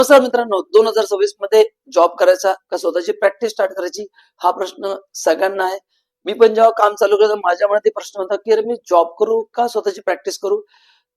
नमस्कार मित्रांनो, 2026 मध्ये जॉब करायचा का स्वतःची प्रॅक्टिस स्टार्ट करायची हा प्रश्न सगळ्यांना आहे. मी पण जेव्हा काम चालू केलं माझ्या मनात प्रश्न होता की अरे मी जॉब करू का स्वतःची प्रॅक्टिस करू.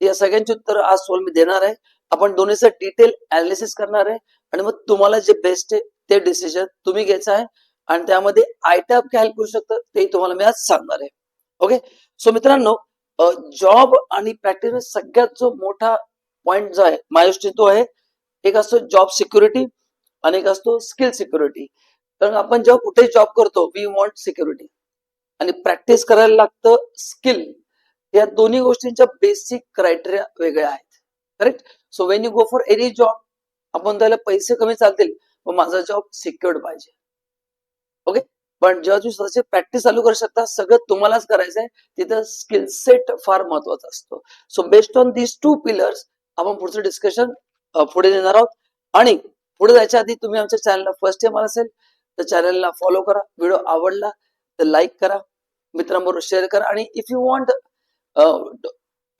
या सगळ्यांची उत्तर आज सोल मी देणार आहे. आपण दोन्हीचं डिटेल अनालिसिस करणार आहे आणि मग तुम्हाला जे बेस्ट आहे ते डिसिजन तुम्ही घ्यायचं आहे आणि त्यामध्ये आयटम काय हेल्प करू शकतं ते तुम्हाला मी आज सांगणार आहे. ओके, सो मित्रांनो, जॉब आणि प्रॅक्टिस सगळ्यात जो मोठा पॉइंट जो आहे माझ्या तो आहे, एक असतो जॉब सिक्युरिटी आणि एक असतो स्किल सिक्युरिटी. कारण आपण जेव्हा कुठे जॉब करतो वी वॉन्ट सिक्युरिटी आणि प्रॅक्टिस करायला लागतं स्किल. या दोन्ही गोष्टींच्या बेसिक क्रायटेरिया वेगळ्या आहेत. Correct. So when you go for any job आपण त्याला पैसे कमी चालतील पण माझा जॉब सिक्युअर्ड पाहिजे. ओके, पण जेव्हा तुम्ही स्वतःची प्रॅक्टिस चालू करू शकता सगळं तुम्हालाच करायचं आहे तिथं स्किल सेट फार महत्वाचा असतो. So based on these two pillars आपण पुढचं डिस्कशन पुढे नेणार आहोत. आणि पुढे जायच्या आधी तुम्ही आमच्या चॅनलला फर्स्ट टाइम आला असेल तर चॅनलला फॉलो करा. व्हिडिओ आवडला तर लाईक करा, मित्रांबरोबर शेअर करा आणि if you want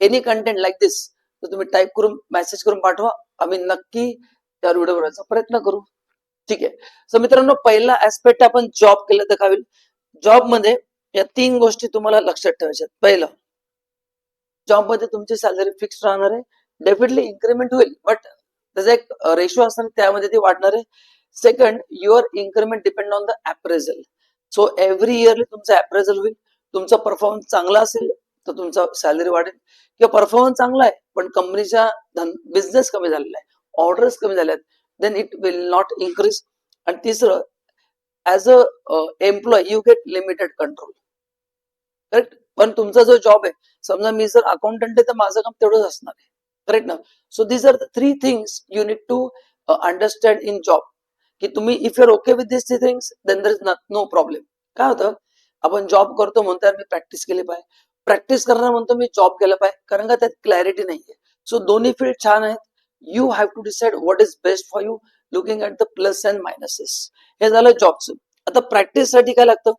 any content like this तर तुम्ही टाईप करून मेसेज करून पाठवा. आम्ही नक्की त्यावर व्हिडिओ बनवायचा प्रयत्न करू. ठीक आहे. सो मित्रांनो, पहिला ऍस्पेक्ट आपण जॉब केलं तर काय होईल. जॉब मध्ये या तीन गोष्टी तुम्हाला लक्षात ठेवायच्या. पहिलं, जॉब मध्ये तुमची सॅलरी फिक्स राहणार आहे. डेफिनेटली इन्क्रीमेंट होईल बट त्याचा एक रेशो असणार त्यामध्ये ती वाढणार आहे. Second, your increment depend on the appraisal. So every yearly तुमचा अप्रेझल होईल. तुमचा परफॉर्मन्स चांगला असेल तर तुमचा सॅलरी वाढेल किंवा परफॉर्मन्स चांगला आहे पण कंपनीचा बिझनेस कमी झालेला आहे, ऑर्डर्स कमी झाल्या आहेत, then it will not increase. आणि तिसरं, as a employee you get limited control. Correct. पण तुमचा जो जॉब आहे, समजा मी जर अकाउंटंट आहे तर माझं काम तेवढंच असणार आहे. करेक्ट ना. So these are the three things you need to understand in job. की तुम्ही if your okay with this three things then there is no problem. काय होतं, आपण जॉब करतो म्हणतो मी प्रॅक्टिस केली पाहिजे, प्रॅक्टिस करणार म्हणतो मी जॉब केला पाहिजे, कारण का त्यात क्लॅरिटी नाहीये. सो दोन्ही फील्ड छान आहेत. You have to decide what is best for you looking at the plus and minuses. हे झालं जॉबचं. आता प्रॅक्टिस साठी काय लागतं,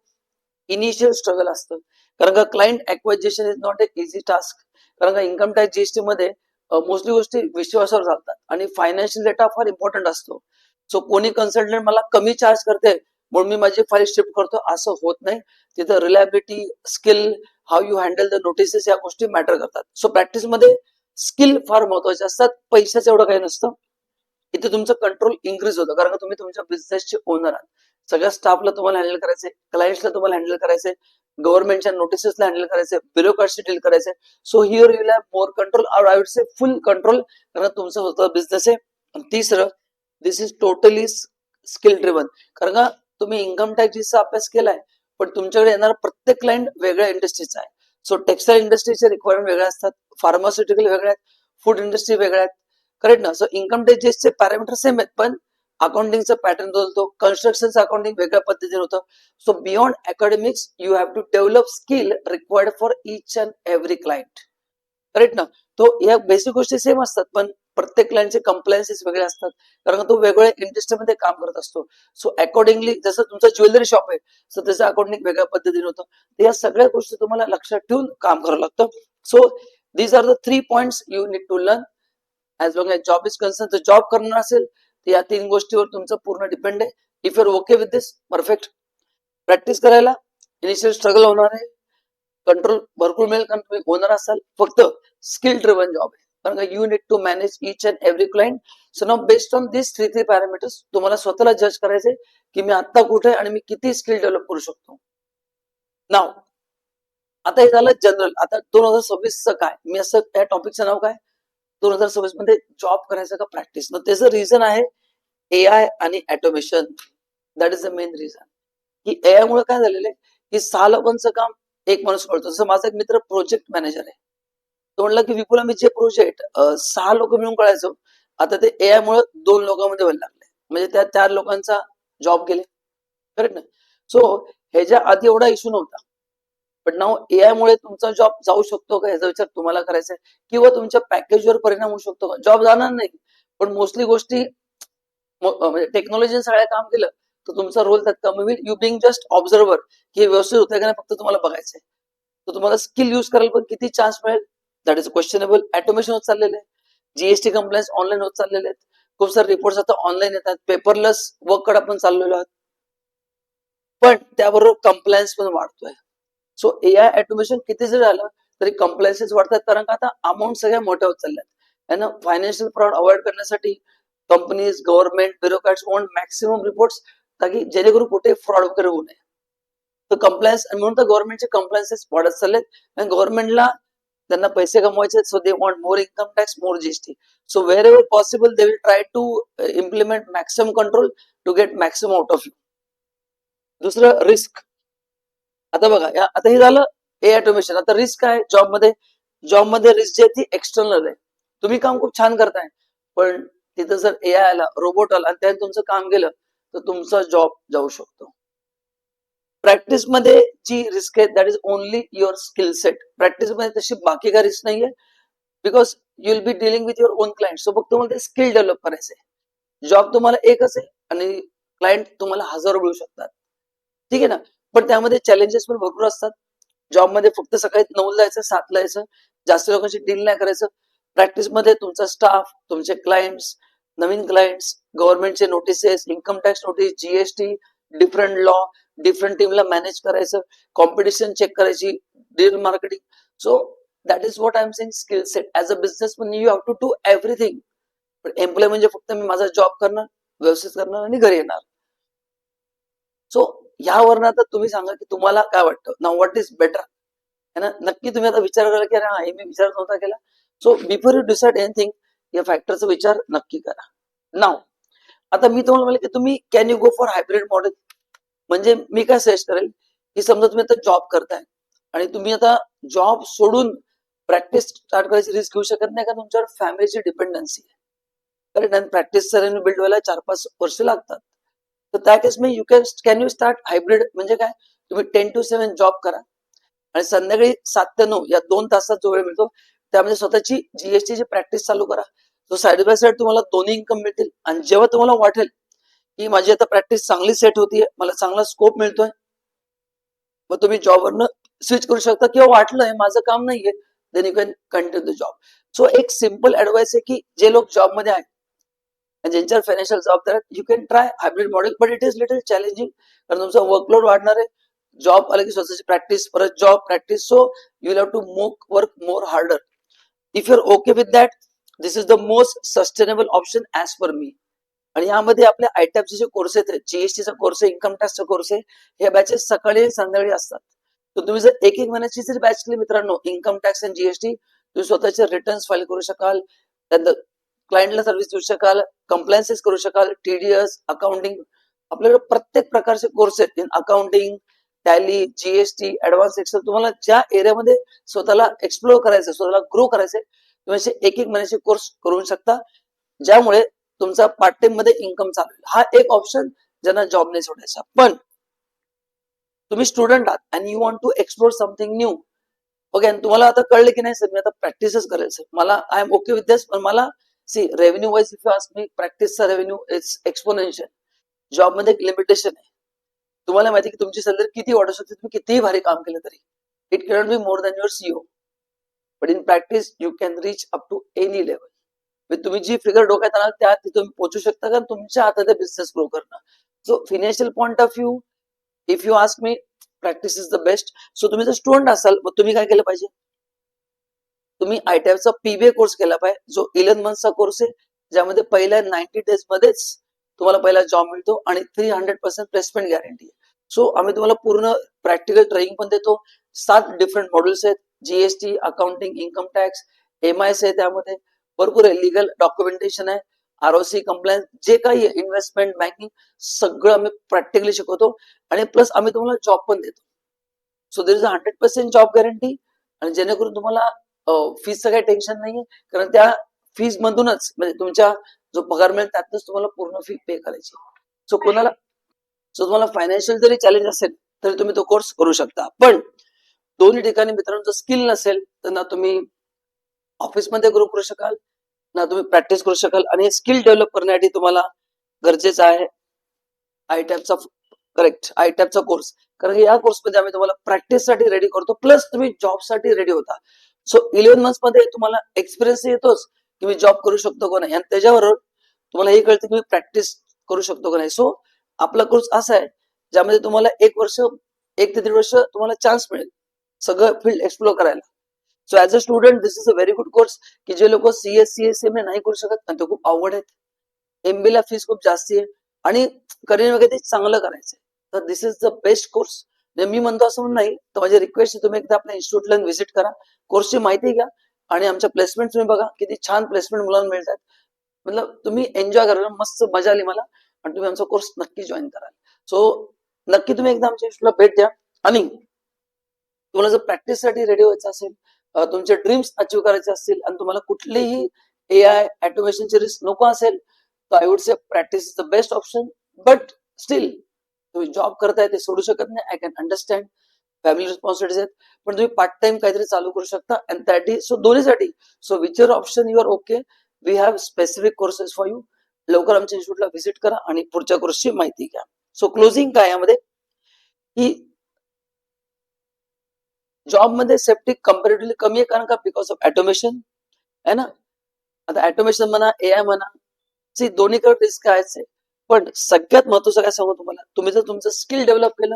इनिशियल स्ट्रगल असतं. कारण का client acquisition is not a easy task. कारण का इन्कम टॅक्स जीएसटी मध्ये मोस्टली गोष्टी विश्वासावर चालतात आणि फायनान्शियल डेटा फार इम्पॉर्टंट असतो. सो कोणी कन्सल्टंट मला कमी चार्ज करते म्हणून मी माझी फाईल शिफ्ट करतो असं होत नाही. तिथं reliability, skill, how you handle the notices या गोष्टी मॅटर करतात. सो प्रॅक्टिस मध्ये स्किल फार महत्वाचे असतात. पैशाचं एवढं काही नसतं. इथे तुमचं कंट्रोल इन्क्रीज होतं कारण का तुम्ही तुमच्या बिझनेसचे ओनर आहात. सगळ्या स्टाफला तुम्हाला हँडल करायचंय, क्लायंट्सला तुम्हाला हँडल करायचंय, गव्हर्नमेंटच्या नोटिसेसला हँडल करायचंय, ब्युरोक्रॅसी डील करायचंय. So here you have more control or I would say full control, कारण तुमचा स्वतः बिझनेस आहे. आणि तिसरं, this is totally skill driven. कारण का तुम्ही इन्कम टॅक्सचा अभ्यास केलाय पण तुमच्याकडे येणारा प्रत्येक क्लायंट वेगळ्या इंडस्ट्रीचा आहे. सो टेक्सटाईल इंडस्ट्रीचे रिक्वायरमेंट वेगळ्या असतात, फार्मास्युटिकल वेगळ्या आहेत, फूड इंडस्ट्री वेगळ्या आहेत. करेक्ट ना. सो इन्कम टॅक्सचे पॅरामीटर सेम आहेत पण अकाउंटिंगचा पॅटर्न बदलतो, कन्स्ट्रक्शनचं अकाउंटिंग वेगळ्या पद्धतीने होतं. So beyond academics you have to develop skill required for each and every client. Correct ना. तो या बेसिक गोष्टी सेम असतात पण प्रत्येक क्लायंटचे कंप्लायन्सेस वेगळे असतात कारण तो वेगवेगळ्या इंडस्ट्रीमध्ये काम करत असतो. सो अकॉर्डिंगली जसं तुमचं ज्वेलरी शॉप आहे सो त्याचं अकाउंटिंग वेगळ्या पद्धतीने होतं. तर या सगळ्या गोष्टी तुम्हाला लक्षात ठेवून काम करावं लागतं. So these are the 3 points you need to learn as long as job is concern. तर जॉब करणार असेल तर या 3 गोष्टीवर तुमचं पूर्ण डिपेंड आहे. If your okay with this perfect. Practice करायला इनिशियल स्ट्रगल होणार आहे, कंट्रोल भरपूर मिळेल कारण तुम्ही ओनर असाल. फक्त स्किल ड्रिव्हन जॉब आहे कारण का you need to manage each and every client. So now based on this 3 parameters तुम्हाला स्वतःला जज करायचंय की मी आता कुठे आणि मी किती स्किल डेव्हलप करू शकतो. नाव आता हे झालं जनरल. आता 2026चं काय, मी असं या टॉपिकचं नाव काय, 2026 मध्ये जॉब करायचं का प्रॅक्टिस. त्याचं रिझन आहे एआय आणि automation. That is the main reason. की एआय मुळे काय झालेलं आहे की 6 लोकांचं काम एक माणूस करतो. जसं माझा एक मित्र प्रोजेक्ट मॅनेजर आहे, तो म्हणला की विपुल आम्ही जे प्रोजेक्ट 6 लोक मिळून करायचो आता ते एआय मुळे 2 लोकांमध्ये व्हायला लागले. म्हणजे त्या 4 लोकांचा जॉब गेले. करेक्ट ना. सो ह्याच्या आधी एवढा इश्यू नव्हता पण नाव एआय मुळे तुमचा जॉब जाऊ शकतो का याचा विचार तुम्हाला करायचा आहे किंवा तुमच्या पॅकेजवर परिणाम होऊ शकतो का. जॉब जाणार नाही पण मोस्टली गोष्टी म्हणजे टेक्नॉलॉजीने सगळ्या काम केलं तर तुमचा रोल त्यात कमी होईल. यू बिंग जस्ट ऑब्झर्वर की हे व्यवस्थित होतंय का नाही फक्त तुम्हाला बघायचंय. तर तुम्हाला स्किल युज करायला पण किती चान्स मिळेल दॅट इज क्वेश्चनेबल. ऑटोमेशन होत चाललेलं आहे, जीएसटी कंप्लायन्स ऑनलाईन होत चाललेले आहेत. खूप सारे रिपोर्ट्स आता ऑनलाईन येतात, पेपरलेस वर्ककडे आपण चाललेलो आहोत, पण त्याबरोबर कंप्लायन्स पण वाढतोय. सो एआय ऑटोमेशन किती जरी झालं तरी कंप्लायन्सेस वाढतात, कारण का आता अमाऊंट सगळ्या मोठ्या होत चालल्यात. त्यांना फायनान्शियल फ्रॉड अवॉइड करण्यासाठी companies, government, ब्युरोक्रॅट्स want maximum reports, ताकी जेणेकरून कुठे फ्रॉड वगैरे होऊ नये. तर कंप्लायन्स, म्हणून तर गव्हर्नमेंटचे कंप्लायन्सेस वाढत चाललेत, आणि गव्हर्नमेंटला त्यांना पैसे कमवायचे, so they want more income tax, more GST. So where possible they will try to implement maximum control to get maximum out of you. दुसरं रिस्क. आता बघा, आता हे झालं ए ऑटोमेशन. आता रिस्क काय जॉबमध्ये? जॉबमध्ये रिस्क जी आहे ती एक्सटर्नल आहे. तुम्ही काम खूप छान करताय, पण तिथं जर एआय आला, रोबोट आला आणि त्याने तुमचं काम गेलं, तर तुमचा जॉब जाऊ शकतो. प्रॅक्टिसमध्ये जी रिस्क आहे that is only your skill set. प्रॅक्टिसमध्ये तशी बाकी काय रिस्क नाहीये, because you will be dealing with your own client. So फक्त तुम्हाला ते स्किल डेव्हलप करायचंय. जॉब तुम्हाला एकच आहे आणि क्लायंट तुम्हाला हजारो मिळू शकतात, ठीक आहे ना. पण त्यामध्ये चॅलेंजेस पण भरपूर असतात. जॉबमध्ये फक्त सकाळी 9 जायचं, 7 यायचं, जास्त लोकांशी डील नाही करायचं. प्रॅक्टिसमध्ये तुमचा स्टाफ, तुमचे क्लायंट्स, नवीन क्लायंट्स, गव्हर्नमेंटचे notices, income tax notice, GST, different law, different टीमला मॅनेज करायचं, कॉम्पिटिशन चेक करायची, deal marketing. So that is what I am saying, skill set. As a businessman you have to do everything. पण employee म्हणजे फक्त मी माझा job करणार, व्यवस्थित करणार आणि घरी येणार. सो यावरनं आता तुम्ही सांगा की तुम्हाला काय वाटतं, नाउ व्हॉट इज बेटर, है ना. नक्की तुम्ही आता विचार करा की अरे हा, हे मी विचार नव्हता केला. So before you decide anything, या फॅक्टरचा विचार नक्की करा. नाव आता मी तुम्हाला म्हणलं की तुम्ही can you go for hybrid model. म्हणजे मी काय सजेस्ट करेल की समजा तुम्ही आता जॉब करताय आणि तुम्ही आता जॉब सोडून प्रॅक्टिस स्टार्ट करायची रिस्क घेऊ शकत नाही, का तुमच्यावर फॅमिलीची डिपेंडन्सी आहे. कारण प्रॅक्टिसचा रेव्हेन्यू बिल्ड व्हायला 4-5 वर्ष लागतात. तर त्या केस मी कॅन यू स्टार्ट हायब्रिड. म्हणजे काय, तुम्ही 10 to 7 जॉब करा आणि संध्याकाळी 7 ते 9 या 2 तासात जो वेळ मिळतो त्यामध्ये स्वतःची जीएसटीची प्रॅक्टिस चालू करा. तो साइड बाय साइड तुम्हाला दोन्ही इन्कम मिळतील. आणि जेव्हा तुम्हाला वाटेल की माझी आता प्रॅक्टिस चांगली सेट होतीये, मला चांगला स्कोप मिळतोय, मग तुम्ही जॉबवरनं स्विच करू शकता. किंवा वाटलंय माझं काम नाहीये, then you can continue the job. So एक सिम्पल ऍडवाइस आहे की जे लोक जॉबमध्ये आहेत आणि ज्यांच्यावर फायनान्शियल जबाबदारी, you can try hybrid model, but it is little challenging. कारण तुमचा वर्कलोड वाढणार आहे. जॉब आला की स्वतःची प्रॅक्टिस, परत job, practice. So you will have to work more harder. If you are okay with that, this is the most sustainable option as per me. आणि यामध्ये आपल्या आयटॅपचे जे कोर्स आहेत, जीएसटीचा कोर्स आहे, इन्कम टॅक्सचा कोर्स आहे, हे बॅचेस सकाळी आणि संध्याकाळी असतात. तर तुम्ही जर एक महिन्याची जरी बॅच केली मित्रांनो, इन्कम टॅक्स आणि जीएसटी, तुम्ही स्वतःचे रिटर्न्स फाईल करू शकाल, त्यानंतर क्लायंटला सर्व्हिस देऊ शकाल, कंप्लायन्सेस करू शकाल, टीडीएस, अकाउंटिंग. आपल्याकडे प्रत्येक प्रकारचे कोर्स आहेत. In accounting, Tally, GST, advance Excel. तुम्हाला ज्या एरियामध्ये स्वतःला एक्सप्लोर करायचं, स्वतःला ग्रो करायचंय, तुम्ही असे एक महिन्याचे कोर्स करू शकता, ज्यामुळे तुमचा पार्ट टाइम मध्ये इन्कम चालू आहे. हा एक ऑप्शन ज्यांना जॉब नाही सोडायचा. पण तुम्ही स्टुडंट आहात आणि you want to explore something new. Okay, आणि तुम्हाला आता कळलं की नाही सर, मी आता प्रॅक्टिसच करेल सर, मला I am okay with this. पण मला see revenue wise if you ask me, प्रॅक्टिसचा रेव्हेन्यू इज एक्सपोनेन्शियल. जॉबमध्ये एक लिमिटेशन आहे. तुम्हाला माहिती की तुमची सॅलरी किती वाढू शकते, तुम्ही कितीही भारी काम केलं तरी. It cannot be more than your CO. But in practice you can reach up to any level. तुम्ही जी फिगर डोक्यात आणाल त्या तुम्ही पोहोचू शकता, कारण तुमच्या हातात बिझनेस ग्रो करणं. So financial point of view, if you ask me, practice is the best. So तुम्ही जर स्टुडंट असाल, मग तुम्ही काय केलं पाहिजे, तुम्ही आयटीआयचा पीबीए कोर्स केला पाहिजे, जो 11 मंथचा कोर्स आहे, ज्यामध्ये पहिल्या 90 डेज मध्येच तुम्हाला पहिला जॉब मिळतो आणि 300% प्लेसमेंट गॅरंटी. सो आम्ही तुम्हाला पूर्ण प्रॅक्टिकल ट्रेनिंग पण देतो. 7 डिफरंट मॉड्यूल्स आहेत, GST, accounting, income tax, MIS आहे, त्यामध्ये भरपूर आहे, लिगल डॉक्युमेंटेशन आहे, आरओसी कंप्लायन्स, जे काही आहे, इन्व्हेस्टमेंट बँकिंग, सगळं आम्ही प्रॅक्टिकली शिकवतो. आणि प्लस आम्ही तुम्हाला जॉब पण देतो. So there is a 100% job guarantee. आणि जेणेकरून तुम्हाला फीजचं काही टेन्शन नाहीये, कारण त्या फीज मधूनच, म्हणजे तुमच्या जो पगार मिळेल त्यातच तुम्हाला पूर्ण फी पे करायची. सो तुम्हाला फायनान्शियल जरी चॅलेंज असेल तरी तुम्ही तो कोर्स करू शकता. पण दोन्ही ठिकाणी मित्रांनो, स्किल नसेल तर ना तुम्ही ऑफिसमध्ये ग्रो करू शकाल, ना तुम्ही प्रॅक्टिस करू शकाल. आणि स्किल डेव्हलप करण्यासाठी तुम्हाला गरजेचं आहे आयटॅपचा, करेक्ट, आयटॅपचा कोर्स. कारण या कोर्समध्ये आम्ही तुम्हाला प्रॅक्टिससाठी रेडी करतो, प्लस तुम्ही जॉबसाठी रेडी होता. सो 11 मंथ्स मध्ये तुम्हाला एक्सपिरियन्स येतोच की मी जॉब करू शकतो का नाही, आणि त्याच्याबरोबर तुम्हाला हे कळतं की मी प्रॅक्टिस करू शकतो का नाही. सो आपला कोर्स असा आहे ज्यामध्ये तुम्हाला 1 ते 1.5 वर्ष तुम्हाला चान्स मिळेल सगळं फील्ड एक्सप्लोर करायला. So as a student this is a very good course की जे लोक CSM नाही करू शकत आणि ते खूप अवघड आहेत. MBA ला फीस खूप जास्ती आहे आणि करिअर वगैरे ते चांगलं करायचंय. तर दिस इज द बेस्ट कोर्स. मी म्हणतो असं म्हणून नाही, तर माझी रिक्वेस्ट आहे तुम्ही एकदा आपल्या इन्स्टिट्यूटला व्हिजिट करा, कोर्सची माहिती घ्या आणि आमच्या प्लेसमेंट तुम्ही बघा किती छान प्लेसमेंट मुलांना मिळतात. मतलब तुम्ही एन्जॉय करा, मस्त मजा आली मला आणि तुम्ही आमचा कोर्स नक्की जॉईन कराल. सो नक्की तुम्ही एकदा आमच्या इन्स्टिट्यूटला भेट द्या आणि तुम्हाला जर प्रॅक्टिससाठी रेडी व्हायचं असेल, तुमचे ड्रीम्स अचीव्ह करायचे असतील आणि तुम्हाला कुठलीही AI ऑटोमेशनची रिस्क नको असेल, तर I would say practice is the best option. But still तुम्ही जॉब करताय ते सोडू शकत नाही. I can understand family responsibilities आहेत, पण तुम्ही पार्ट टाइम काहीतरी चालू करू शकता अँड दॅट इज सो दोन्हीसाठी. So which your option you are okay. We have specific courses for you. लवकर आमच्या इन्स्टिट्यूटला व्हिजिट करा आणि पुढच्या कोर्सची माहिती घ्या. सो क्लोजिंग काय यामध्ये की जॉबमध्ये सेफ्टी कम्पॅरेटिव्हली कमी आहे, कारण का बिकॉज ऑफ ऑटोमेशन आहे ना. आता ऑटोमेशन म्हणा, AI म्हणा, दोन्हीकडे रिस्क आहेच आहे. पण सगळ्यात महत्वाचं काय सांगू तुम्हाला, तुम्ही जर तुमचं स्किल डेव्हलप केलं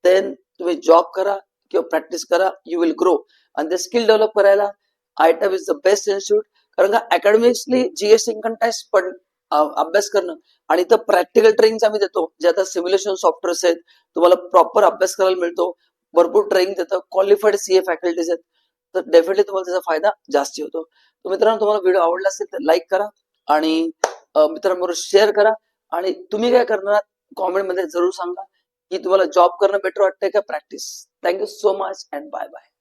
देन तुम्ही जॉब करा किंवा प्रॅक्टिस करा, यू विल ग्रो. आणि ते स्किल डेव्हलप करायला ITAB is the best institute. कारण का अकॅडमिक्सली GS इन्कम टॅक्स पण अभ्यास करणं आणि इथं प्रॅक्टिकल ट्रेनिंग आम्ही देतो, जे आता सिम्युलेशन सॉफ्टवेअर्स आहेत, तुम्हाला प्रॉपर अभ्यास करायला मिळतो, भरपूर ट्रेनिंग देतं, क्वालिफाईड CA फॅकल्टीज आहेत. तर डेफिनेटली तुम्हाला त्याचा फायदा जास्ती होतो. तर मित्रांनो, तुम्हाला व्हिडिओ आवडला असेल तर लाईक करा आणि मित्रांबरोबर शेअर करा आणि तुम्ही काय करणार कॉमेंट मध्ये जरूर सांगा की तुम्हाला जॉब करणं बेटर वाटतंय का practice. Thank you so much and bye bye.